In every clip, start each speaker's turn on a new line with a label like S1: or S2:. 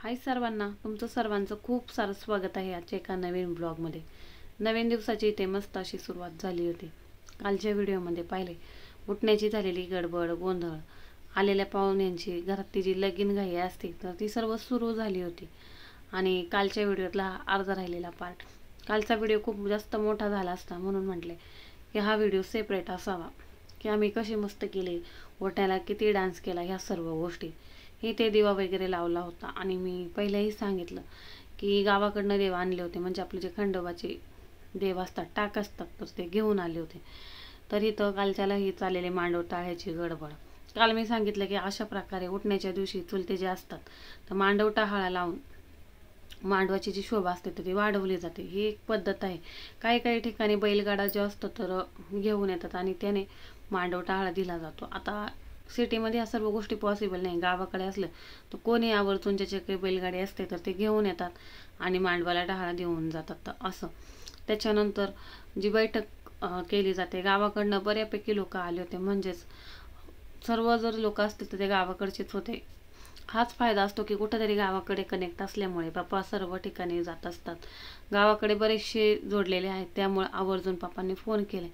S1: हाय सर्वांना, तुमचं सर्वांचं खूप सारं स्वागत आहे आजच्या एका नवीन ब्लॉगमध्ये। नवीन दिवसाची इथे मस्त अशी सुरुवात झाली होती। कालच्या व्हिडिओमध्ये पाहिले उठण्याची झालेली गडबड गोंधळ, आलेल्या पाहुण्यांची घरातली जी लगीन घाई असते तर ती सर्व सुरू झाली होती। आणि कालच्या व्हिडिओतला अर्धा राहिलेला पार्ट, कालचा व्हिडिओ खूप जास्त मोठा झाला असता म्हणून म्हटले की हा व्हिडिओ सेपरेट असावा, की आम्ही कशी मस्त केली, उठण्याला किती डान्स केला, ह्या सर्व गोष्टी। इथे दिवा वगैरे लावला होता आणि मी पहिलेही सांगितलं की गावाकडनं देव आणले होते, म्हणजे आपले जे खंडोबाचे देव असतात, टाक असतात, तर ते घेऊन आले होते। तर इथं कालच्याला ही चाललेले मांडव टाळ्याची गडबड। काल मी सांगितलं की अशा प्रकारे उठण्याच्या दिवशी चुलते जे असतात तर मांडव टाळा लावून मांडवाची जी शोभा असते तर ती वाढवली जाते, ही एक पद्धत आहे। काही काही ठिकाणी बैलगाडा जो असतो तर घेऊन येतात आणि त्याने मांडव टाळा दिला जातो। आता सिटीमध्ये ह्या सर्व गोष्टी पॉसिबल नाही, गावाकडे असलं तर कोणी आवर्जून ज्याचे काही बैलगाडी असते तर ते घेऊन येतात आणि मांडवाला टाळा देऊन जातात असं। त्याच्यानंतर जी बैठक केली जाते, गावाकडनं बऱ्यापैकी लोक आले होते, म्हणजेच सर्व जर लोक असतील तर ते गावाकडचेच होते। हाच फायदा असतो की कुठेतरी गावाकडे कनेक्ट असल्यामुळे पप्पा सर्व ठिकाणी जात असतात, गावाकडे बरेचसे जोडलेले आहेत, त्यामुळे आवर्जून पप्पांनी फोन केले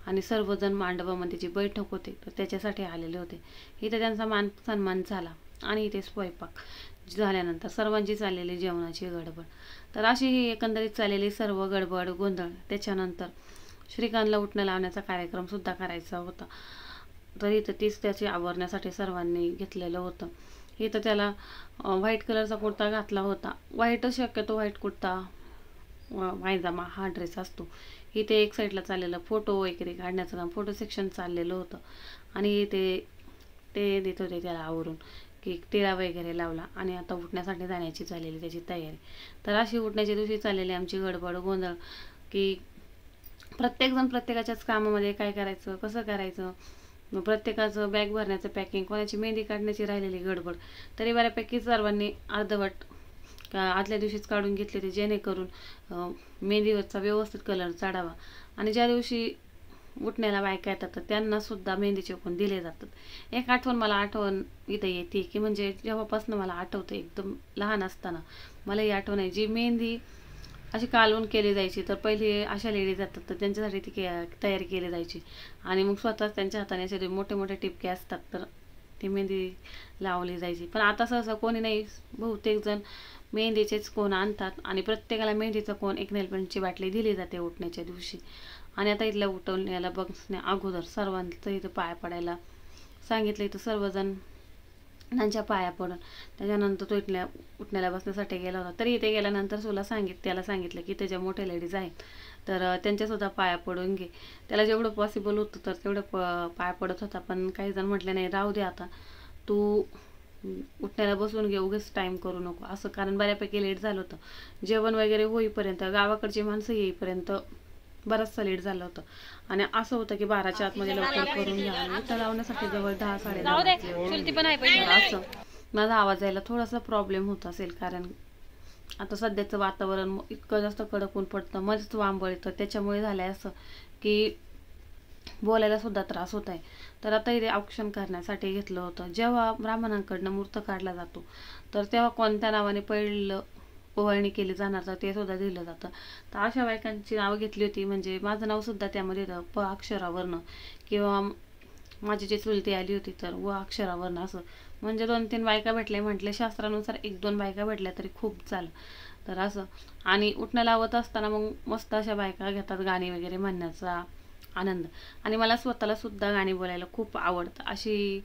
S1: आणि सर्वजण मांडवामध्ये जी बैठक होते तर त्याच्यासाठी आलेले होते। इथे त्यांचा मान सन्मान झाला आणि इथे स्वयंपाक झाल्यानंतर सर्वांची चाललेली जेवणाची गडबड। तर अशी ही एकंदरीत चाललेली सर्व गडबड गोंधळ। त्याच्यानंतर श्रीकांतला उठणं लावण्याचा कार्यक्रम सुद्धा करायचा होता, तर इथं तीच त्याची आवरण्यासाठी सर्वांनी घेतलेलं होतं। इथं त्याला व्हाईट कलरचा कुर्ता घातला होता, व्हाईटच शक्यतो, व्हाईट कुर्ता पायजामा हा ड्रेस असतो। इथे एक साईडला चाललेलं फोटो वगैरे काढण्याचं काम, फोटो सेक्शन चाललेलं होतं आणि ते देत होते त्याला आवरून की टिळा वगैरे लावला आणि आता उठण्यासाठी जाण्याची झालेली त्याची तयारी। तर अशी उठण्याच्या दिवशी चाललेली आमची गडबड गोंधळ की प्रत्येकजण प्रत्येकाच्याच कामामध्ये काय करायचं, कसं करायचं, प्रत्येकाचं बॅग भरण्याचं पॅकिंग, कोणाची मेहंदी काढण्याची राहिलेली गडबड। तरी बऱ्यापैकी सर्वांनी अर्धवट आदल्या दिवशीच काढून घेतले ते, जेणेकरून मेहंदीवरचा व्यवस्थित कलर चढावा आणि ज्या दिवशी उठण्याला बायका येतात तर त्यांना सुद्धा मेहंदीचे कोण दिले जातात। एक आठवण इथे येते की म्हणजे जेव्हापासून मला आठवतं एकदम लहान असताना मला ही आठवण आहे, जी मेहंदी अशी कालवून केली जायची तर पहिले अशा लेडीज जातात तर त्यांच्यासाठी ती तयारी केली जायची आणि मग स्वतःच त्यांच्या हाताने असे मोठे मोठे टिपके असतात तर ती मेहंदी लावली जायची। पण आता सहसा कोणी नाही, बहुतेक जण मेहंदीचेच कोण आणतात आणि प्रत्येकाला मेहंदीचं कोण एक नेलपेंटची बाटली दिली जाते उठण्याच्या दिवशी। आणि आता इथल्या उठवण्याला बसण्या अगोदर सर्वांचं इथं पाया पडायला सांगितलं। इथं सर्वजण त्यांच्या पाया पडून त्याच्यानंतर तो उठण्याला बसण्यासाठी गेला होता। तरी इथे गेल्यानंतर त्याला सांगितलं की त्याच्या मोठ्या लेडीज आहेत तर त्यांच्यासुद्धा पाया पडून घे। त्याला जेवढं पॉसिबल होतं तर तेवढं पाया पडत होता, पण काही जण म्हटले नाही राहू दे, आता तू उठण्याला बसून घे, उगाच टाईम करू नको असं, कारण बऱ्यापैकी लेट झालं होतं। जेवण वगैरे होईपर्यंत, गावाकडची माणसं येईपर्यंत बराचसा लेट झालं होतं आणि असं होतं की 12च्या आतमध्ये लवकर करून घ्या। उठणं लावण्यासाठी जवळ 10 10:30 असं माझा आवाज यायला थोडासा प्रॉब्लेम होत असेल, कारण आता सध्याचं वातावरण इतकं जास्त कडक ऊन पडतं, मध्येच वांबळ येतं, त्याच्यामुळे झालंय असं की बोलायला सुद्धा त्रास होत आहे। तर आता इथे औक्षण करण्यासाठी घेतलं होतं। जेव्हा ब्राह्मणांकडनं मूर्त काढला जातो तर तेव्हा कोणत्या नावाने पहिलं ओवाळणी केली जाणार तर ते सुद्धा दिलं जातं। तर अशा बायकांची नावं घेतली होती, म्हणजे माझं नाव सुद्धा त्यामध्ये प अक्षरावरनं, किंवा माझी जी चुलती आली होती तर व अक्षरावरनं, असं म्हणजे 2-3 बायका भेटल्या, म्हटले शास्त्रानुसार 1-2 बायका भेटल्या तरी खूप झालं। तर असं आणि उठणं लावत असताना मग मस्त अशा बायका घेतात गाणी वगैरे म्हणण्याचा आनंद। आणि मला स्वतःला सुद्धा गाणी बोलायला खूप आवडतं, अशी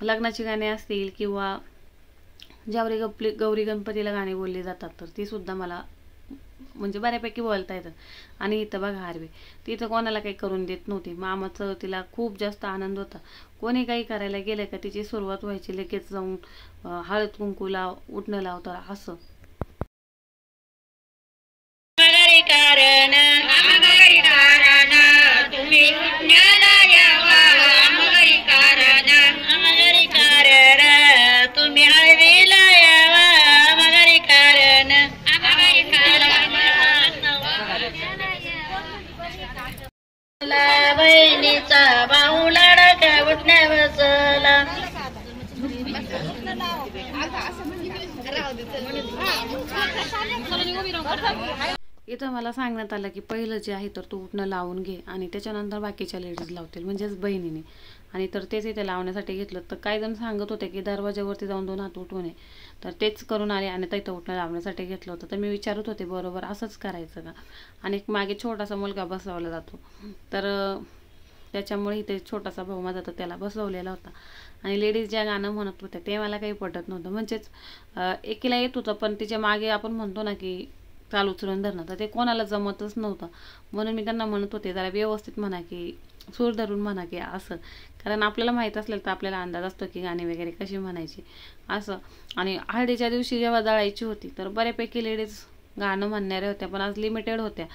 S1: लग्नाची गाणी असतील किंवा ज्यावेळी गौरी गणपतीला गाणी बोलली जातात तर ती सुद्धा मला म्हणजे बऱ्यापैकी बोलता येतात। आणि इथं बघा हारवी, तिथं कोणाला काही करून देत नव्हती, मामाचं तिला खूप जास्त आनंद होता। कोणी काही करायला गेलं का तिची सुरुवात व्हायची लगेच जाऊन हळद कुंकू लाव, उठणं लावतं असं।
S2: बहिणीचा भाऊ लाडका उठण्या बसला
S1: इथं मला सांगण्यात आलं की पहिलं जे आहे तर तू उठणं लावून घे आणि त्याच्यानंतर बाकीच्या लेडीज लावतील, म्हणजेच बहिणीने. आणि तर तेच इथे लावण्यासाठी घेतलं. तर काही जण सांगत होते की दरवाज्यावरती जाऊन 2 हात उठवू नये, तर तेच करून आले आणि इथं उठणं लावण्यासाठी घेतलं होतं. तर मी विचारत होते बरोबर असंच करायचं का. आणि एक मागे छोटासा मुलगा बसवला जातो, तर त्याच्यामुळे इथे छोटासा भाऊ माझा तर त्याला बसवलेला होता. आणि लेडीज ज्या गाणं म्हणत होत्या ते मला काही पटत नव्हतं. म्हणजेच एकीला येत होतं पण तिच्या मागे आपण म्हणतो ना की चाल उचलून धरणं, तर ते कोणाला जमतच नव्हतं. म्हणून मी त्यांना म्हणत होते जरा व्यवस्थित म्हणा की सूर धरून म्हणा की असं, कारण आपल्याला माहीत असलेलं तर आपल्याला अंदाज असतो की गाणी वगैरे कशी म्हणायची असं. आणि हळदीच्या दिवशी जेव्हा दळायची होती तर बऱ्यापैकी लेडीज गाणं म्हणणाऱ्या होत्या, पण आज लिमिटेड होत्या.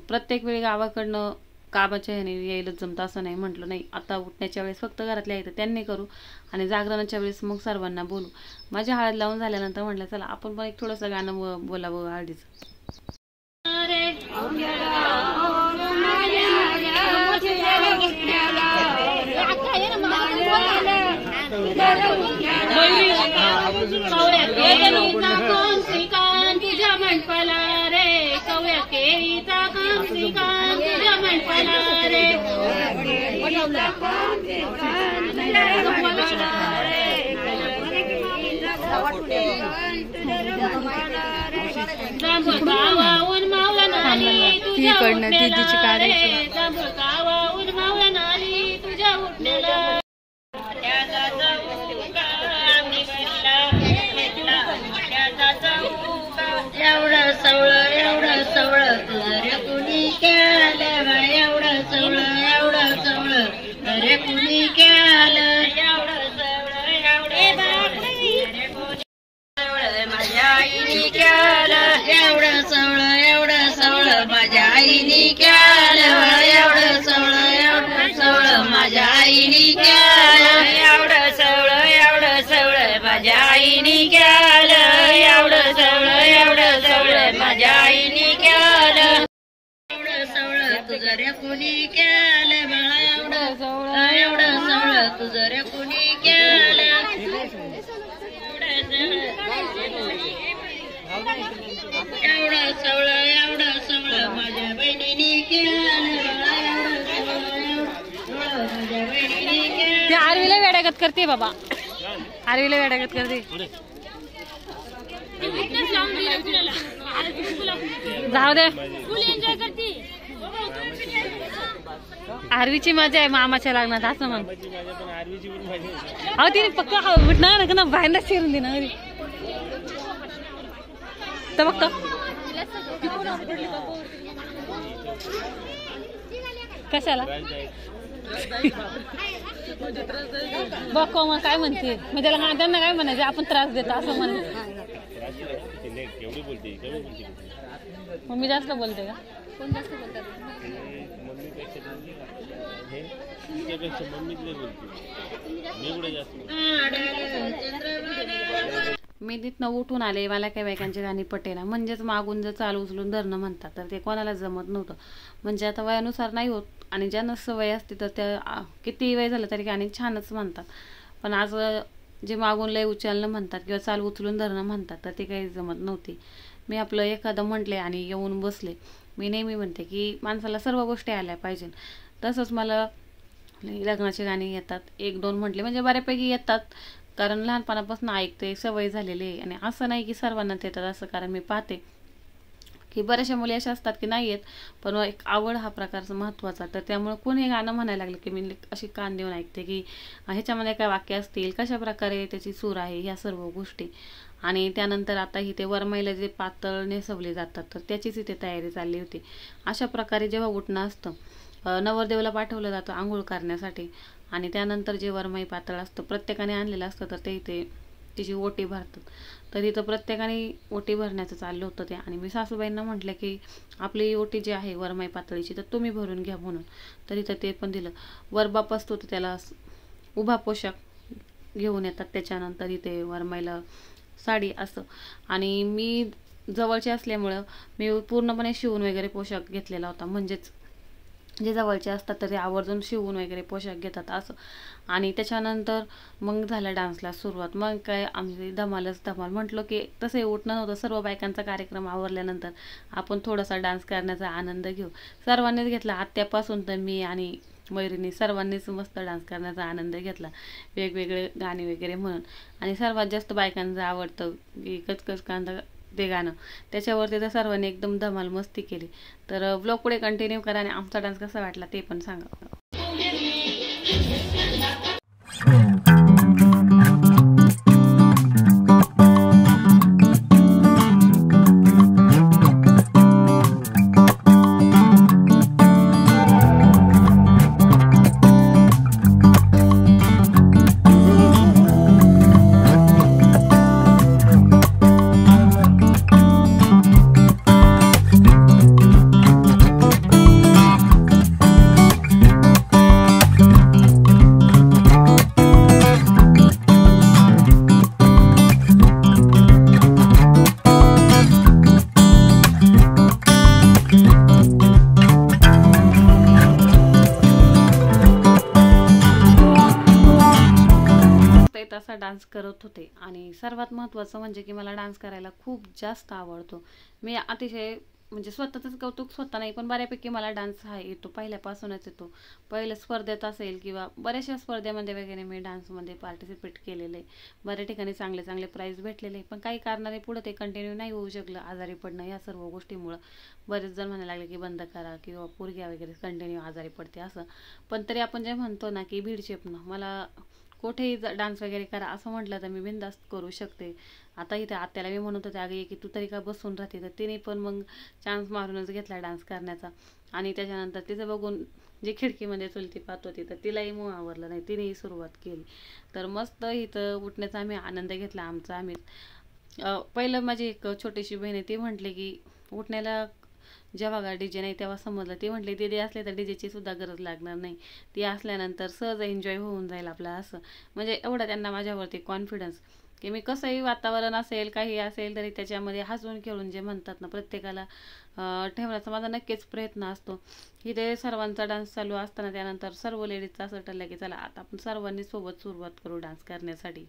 S1: प्रत्येक वेळी गावाकडनं कामाच्या ह्याने यायलाच जमतं असं नाही. म्हटलं नाही, आता उठण्याच्या वेळेस फक्त घरातल्या येतं त्यांनी करू आणि जागरणाच्या वेळेस मग सर्वांना बोलू. माझ्या हळद लावून झाल्यानंतर म्हटलं चला आपण पण एक थोडंसं गाणं बोलावं हळदीचं.
S3: तिकडनं दीदीची काढायची.
S2: एवढं सवळं तुझ्या कुणी केलं, एवढं सवळं अरे कुणी केलं, एवढं सवळं माझ्या आईने केलं, एवढं सवळं माझ्या आईने केलं, एवढं सवळं माझ्या आईने केलं, एवढं सवळं माझ्या आईने केलं, एवढं सवळं माझ्या आईने केलं, एवढं सवळं तुझं रे कुणी केलं बाळा, एवढं सवळं तुझं रे कुणी केलं, एवढं सवळं माझ्या बहिणीने केलं बाळा, एवढं माझ्या बहिणीने केलं.
S1: ते आरवीला वेड्यागत करते बाबा, आरवीला वेड्यागत करते. जाऊ दे, आरवीची मजा आहे मामाच्या लग्नात असं म्हण. अहो तिने पक्का उठणार ना बाहेर शिरून दे ना तर बघतो कशाला बघ मग काय म्हणते. मग त्याला त्यांना काय म्हणायचं आपण त्रास देतो असं म्हणायचं. मग मी जास्त बोलते का? कोण जास्त बोलतात? मी तिथनं उठून आले, मला काही बायकांची गाणी पटेना. म्हणजेच मागून जर चालू उचलून धरणं म्हणतात तर ते कोणाला जमत नव्हतं. म्हणजे आता वयानुसार नाही होत आणि ज्यांना सवय असते तर त्या किती वय झालं तरी गाणी छानच म्हणतात. पण आज जे मागून लय उचलणं म्हणतात किंवा चालू उचलून धरणं म्हणतात तर ते काही जमत नव्हती. मी आपलं एखादं म्हटले आणि येऊन बसले. मी नेहमी म्हणते की माणसाला सर्व गोष्टी आल्या पाहिजे. तसंच मला लग्नाची गाणी येतात, 1-2 म्हटले म्हणजे बऱ्यापैकी येतात, कारण लहानपणापासून ऐकते, सवय झालेली आहे. आणि असं नाही की सर्वांनाच येतात असं, कारण मी पाहते की बऱ्याचशा मुली अशा असतात की नाही येत, पण एक आवड हा प्रकारचा महत्त्वाचा. तर त्यामुळे कोणी गाणं म्हणायला लागलं की मी अशी कान देऊन ऐकते की ह्याच्यामध्ये काय वाक्य असतील, कशा प्रकारे त्याची सूर आहे, ह्या सर्व गोष्टी. आणि त्यानंतर आता इथे वरमाईला जे पातळ नेसवले जातात तर त्याचीच इथे तयारी चालली होती. अशा प्रकारे जेव्हा उठणं असतं, नवरदेवाला पाठवलं जातं आंघोळ करण्यासाठी आणि त्यानंतर जे वरमाई पातळ असतं प्रत्येकाने आणलेलं असतं तर ते इथे तिची ओटी भरतात. तर इथं प्रत्येकाने ओटी भरण्याचं चाललं होतं ते. आणि मी सासूबाईंना म्हटलं की आपली ओटी जी आहे वरमाई पातळीची तर तुम्ही भरून घ्या म्हणून. तर इथं ते पण दिलं. वरबाप असतो तर त्याला उभा पोशाख घेऊन येतात, त्याच्यानंतर इथे वरमाईला साडी असं. आणि मी जवळचे असल्यामुळं मी पूर्णपणे शिवून वगैरे पोशाख घेतलेला होता. म्हणजेच जे जवळचे असतात तरी आवर्जून शिवून वगैरे पोशाख घेतात असं. आणि त्याच्यानंतर मग झाला डान्सला सुरुवात. मग काय आमची धमालच धमाल. म्हटलं की तसंही उठणं नव्हतं, सर्व बायकांचा कार्यक्रम आवरल्यानंतर आपण थोडासा डान्स करण्याचा आनंद घेऊ. सर्वांनीच घेतला, आत्यापासून तर मी आणि मयुरीने सर्वांनीच मस्त डान्स करण्याचा आनंद घेतला, वेगवेगळे गाणे वगैरे म्हणून. आणि सर्वात जास्त बायकांचं आवडतं की कचकच कांदा ते गाणं, त्याच्यावरती तर सर्वांनी एकदम धमाल मस्ती केली. तर ब्लॉग पुढे कंटिन्यू करा आणि आमचा डान्स कसा वाटला ते पण सांगा. तसा डान्स करत होते. आणि सर्वात महत्त्वाचं म्हणजे की मला डान्स करायला खूप जास्त आवडतो. मी अतिशय म्हणजे स्वतःच कौतुक स्वतः नाही पण बऱ्यापैकी मला डान्स हा येतो, पहिल्यापासूनच येतो. पहिल्या स्पर्धेत असेल किंवा बऱ्याचशा स्पर्धेमध्ये वगैरे मी डान्समध्ये पार्टिसिपेट केलेले आहे. बऱ्याच ठिकाणी चांगले चांगले प्राईज भेटलेले, पण काही कारणाने पुढे ते कंटिन्यू नाही होऊ शकलं. आजारी पडणं या सर्व गोष्टीमुळं बरेच जण म्हणायला लागले की बंद करा किंवा पोरग्या वगैरे कंटिन्यू आजारी पडते असं. पण तरी आपण जे म्हणतो ना की भीड चेपणं, मला कुठेही डान्स वगैरे करा असं म्हटलं तर मी बिनधास्त करू शकते. आता इथे आत्याला मी म्हणत होते अगं की तू तरी का बसून राहते, तर तिने पण मग चान्स मारूनच घेतला डान्स करण्याचा. आणि त्याच्यानंतर तिचं बघून जी खिडकीमध्ये चुलती पाहत होती तर तिलाही मोह आवरला नाही, तिनेही सुरुवात केली. तर मस्त इथं उठण्याचा आम्ही आनंद घेतला आमचा आम्ही. पहिलं माझी एक छोटीशी बहीण आहे, ती म्हटली की उठण्याला जेव्हा का डीजे नाही तेव्हा समजलं. ती म्हटली दीदी असले तर डीजेची सुद्धा गरज लागणार नाही, ती असल्यानंतर सहज एन्जॉय होऊन जाईल आपला असं. म्हणजे एवढा त्यांना माझ्यावरती कॉन्फिडन्स की मी कसंही वातावरण असेल काही असेल तरी त्याच्यामध्ये हसून खेळून जे म्हणतात ना प्रत्येकाला ठेवण्याचा माझा नक्कीच प्रयत्न असतो. इथे सर्वांचा डान्स चालू असताना त्यानंतर सर्व लेडीजचं असं ठरलं की चला आता आपण सर्वांनी सोबत सुरुवात करू डान्स करण्यासाठी.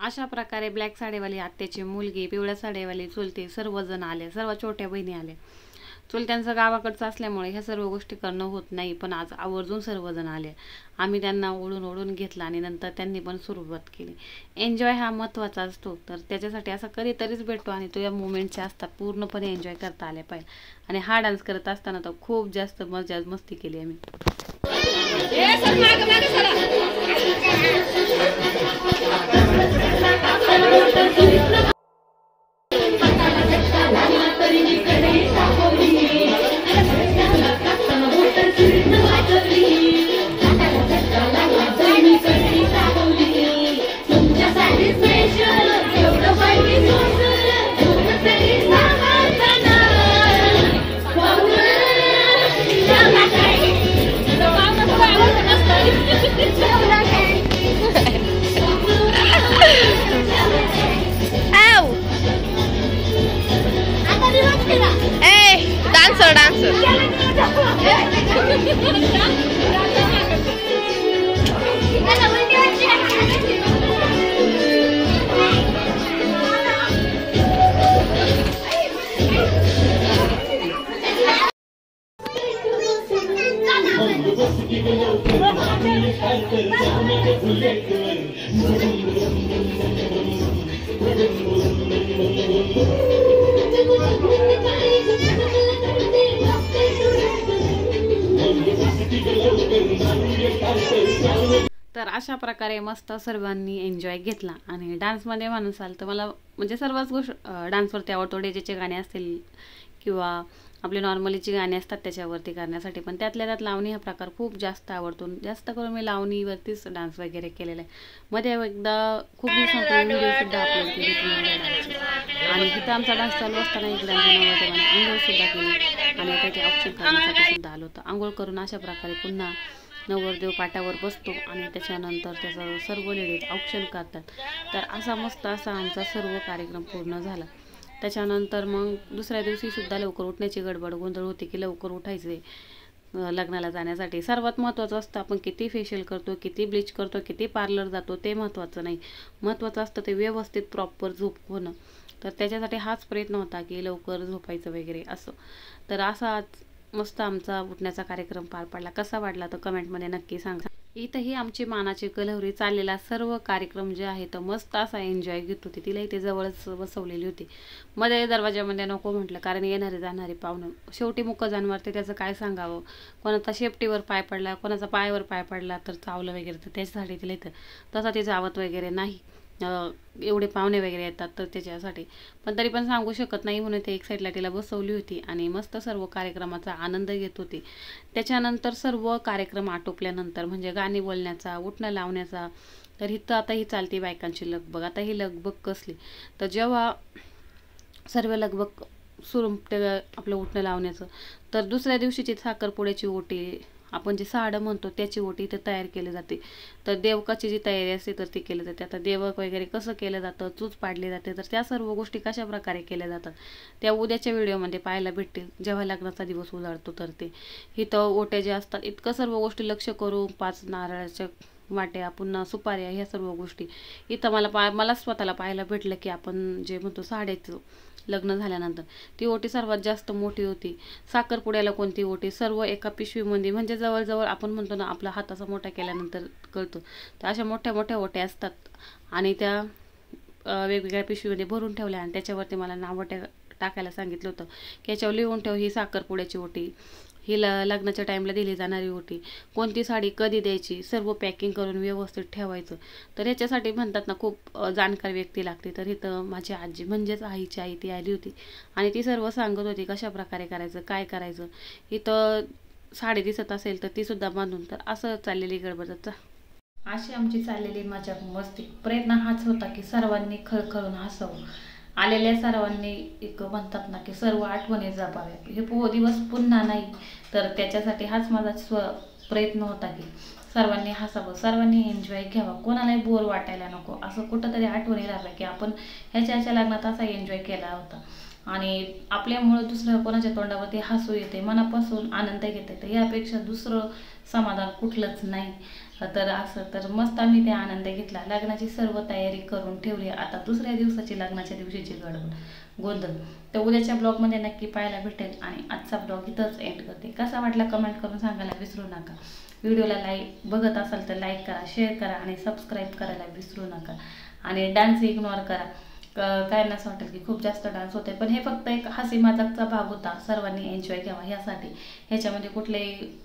S1: अशा प्रकारे ब्लॅक साडीवाली आत्याची मुलगी, पिवळ्या साडीवाली चुलती सर्वजण आले, सर्व छोट्या बहिणी आल्या. चुलत्यांचं गावाकडचं असल्यामुळे ह्या सर्व गोष्टी करणं होत नाही, पण आज आवर्जून सर्वजण आले. आम्ही त्यांना ओढून घेतला आणि नंतर त्यांनी पण सुरुवात केली. एन्जॉय हा महत्त्वाचा असतो, तर त्याच्यासाठी असं कधीतरीच भेटतो आणि तो या मोमेंटच्या असतात पूर्णपणे एन्जॉय करता आले पाहिजे. आणि हा डान्स करत असताना तर खूप जास्त मस्ती केली आम्ही. तर अशा प्रकारे मस्त सर्वांनी एन्जॉय घेतला. आणि डान्समध्ये म्हणाल तर मला म्हणजे सर्वच गोष्ट डान्सवरती आवडतो. डीजेचे गाणे असतील किंवा आपले नॉर्मलीची गाणी असतात त्याच्यावरती करण्यासाठी, पण त्यातल्या त्यात लावणी हा प्रकार खूप जास्त आवडतो. जास्त करून मी लावणीवरतीच डान्स वगैरे केलेला आहे. मध्ये एकदा खूप दिवसांपूर्वी व्हिडिओसुद्धा अपलोड केली डान्सची. आणि तिथं आमचा डान्स चालू असताना इकडे आंघोळसुद्धा केली आणि त्याचे ऑप्शन करण्यासाठी सुद्धा आलो होतं. आंघोळ करून अशा प्रकारे पुन्हा नवरदेव पाटावर बसतो आणि त्याच्यानंतर त्याचं सर्व लेडीज औक्षण करतात. तर असा मस्त असा आमचा सर्व कार्यक्रम पूर्ण झाला. त्याच्यानंतर मग दुसऱ्या दिवशी सुद्धा लवकर उठण्याची गडबड गोंधळ होती की लवकर उठायचे लग्नाला जाण्यासाठी. सर्वात महत्त्वाचं असतं आपण किती फेशियल करतो, किती ब्लीच करतो, किती पार्लर जातो ते महत्त्वाचं नाही. महत्त्वाचं असतं ते व्यवस्थित प्रॉपर झोप होणं. तर त्याच्यासाठी हाच प्रयत्न होता की लवकर झोपायचं वगैरे असं. तर असा मस्त आमचा उठण्याचा कार्यक्रम पार पडला. कसा वाटला तर कमेंटमध्ये नक्की सांगा. इथंही आमची मानाची कलहरी चाललेला सर्व कार्यक्रम जे आहे तर मस्त असा एन्जॉय घेत होती. तिला इथे जवळच बसवलेली होती. मध्ये दरवाजामध्ये नको म्हटलं, कारण येणारे जाणारे पाहुणं शेवटी मुक्क जानवर त्याचं काय सांगावं. कोणाचा शेपटीवर पाय पडला, कोणाचा पायावर पाय पडला तर चावलं वगैरे, तर त्याच्यासाठी तिला इथं तसा ती जावत वगैरे नाही. एवढे पाहुणे वगैरे येतात तर त्याच्यासाठी, पण तरी पण सांगू शकत नाही म्हणून ते एक साईडला तिला बसवली होती आणि मस्त सर्व कार्यक्रमाचा आनंद घेत होती. त्याच्यानंतर सर्व कार्यक्रम आटोपल्यानंतर म्हणजे गाणी बोलण्याचा, उठणं लावण्याचा, तर इथं आता ही चालती बायकांची लगबग. आता ही लगबग कसली तर जेव्हा सर्व लगबग सुरू आपलं उठणं लावण्याचं, तर दुसऱ्या दिवशीची साखरपुड्याची ओटी, आपण जे साडं म्हणतो त्याची ओटी इथे तयार केली जाते. तर देवकाची जी तयारी असते तर ती केली जाते. आता देवक वगैरे कसं केलं जातं, चूच पाडली जाते, तर त्या सर्व गोष्टी कशा प्रकारे केल्या जातात त्या उद्याच्या व्हिडिओमध्ये पाहायला भेटतील जेव्हा लग्नाचा दिवस उजाडतो. तर ते इथं ओट्या जे असतात इतकं सर्व गोष्टी लक्ष करून 5 नारळाच्या वाट्या, पुन्हा सुपाऱ्या, ह्या सर्व गोष्टी इथं मला स्वतःला पाहायला भेटलं की आपण जे म्हणतो साड्याचं लग्न झाल्यानंतर ती ओटी सर्वात जास्त मोठी होती. साखरपुड्याला कोणती ओटी, सर्व एका पिशवीमध्ये, म्हणजे जवळजवळ आपण म्हणतो ना आपला हात असा मोठा केल्यानंतर कळतो, तर अशा मोठ्या मोठ्या ओट्या असतात आणि त्या वेगवेगळ्या पिशवीमध्ये भरून ठेवल्या. आणि त्याच्यावरती मला नावं टाकायला सांगितलं होतं की याच्यावर लिहून ठेव ही साखरपुड्याची ओटी, ही लग्नाच्या टाईमला दिली जाणारी ओटी, कोणती साडी कधी द्यायची, सर्व पॅकिंग करून व्यवस्थित ठेवायचं. तर याच्यासाठी म्हणतात ना खूप जाणकार व्यक्ती लागते. तर इथं माझी आजी म्हणजेच आईची आई ती आली होती आणि ती सर्व सांगत होती कशा प्रकारे करायचं, काय करायचं. इथं साडी दिसत असेल तर ती सुद्धा बांधून, तर असं चाललेली गडबड. अशी आमची चाललेली मजा मस्ती. प्रयत्न हाच होता की सर्वांनी खळखळून हसावं. आलेल्या सर्वांनी एक म्हणतात ना की सर्व आठवणी जपाव्या, हे दिवस पुन्हा नाही. तर त्याच्यासाठी हाच माझा प्रयत्न होता की सर्वांनी हसावं, सर्वांनी एन्जॉय घ्यावा, कोणालाही बोर वाटायला नको. असं कुठंतरी आठवणी राहिलं की आपण ह्याच्या लग्नात असा एन्जॉय केला होता. आणि आपल्यामुळं दुसऱ्या कोणाच्या तोंडावरती हसू येते, मनापासून आनंद घेते, तर यापेक्षा दुसरं समाधान कुठलंच नाही. तर असं तर मस्त आम्ही ते आनंद घेतला. लग्नाची सर्व तयारी करून ठेवली. आता दुसऱ्या दिवसाची, लग्नाच्या दिवशीची गडबड गोंधळ तर उद्याच्या ब्लॉगमध्ये नक्की पाहायला भेटेल. आणि आजचा ब्लॉग इथंच एंड करते. कसा वाटला कमेंट करून सांगायला विसरू नका. व्हिडिओला बघत असाल तर लाईक करा, शेअर करा आणि सबस्क्राईब करायला विसरू नका. आणि डान्स इग्नोर करा. काय नसं वाटेल की खूप जास्त डान्स होते, पण हे फक्त एक हसी मजाकचा भाग होता. सर्वांनी एन्जॉय घ्यावा ह्यासाठी. ह्याच्यामध्ये कुठलेही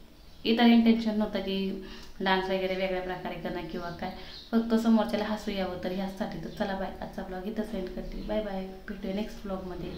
S1: इतर इंटेन्शन नव्हतं की डान्स वगैरे वेगळ्या प्रकारे करणं किंवा काय, फक्त समोरच्याला हसू यावं तर ह्यासाठी. तर चला बाय, आजचा ब्लॉग इथं सेंड करते. बाय बाय, भेटूया नेक्स्ट ब्लॉगमध्ये.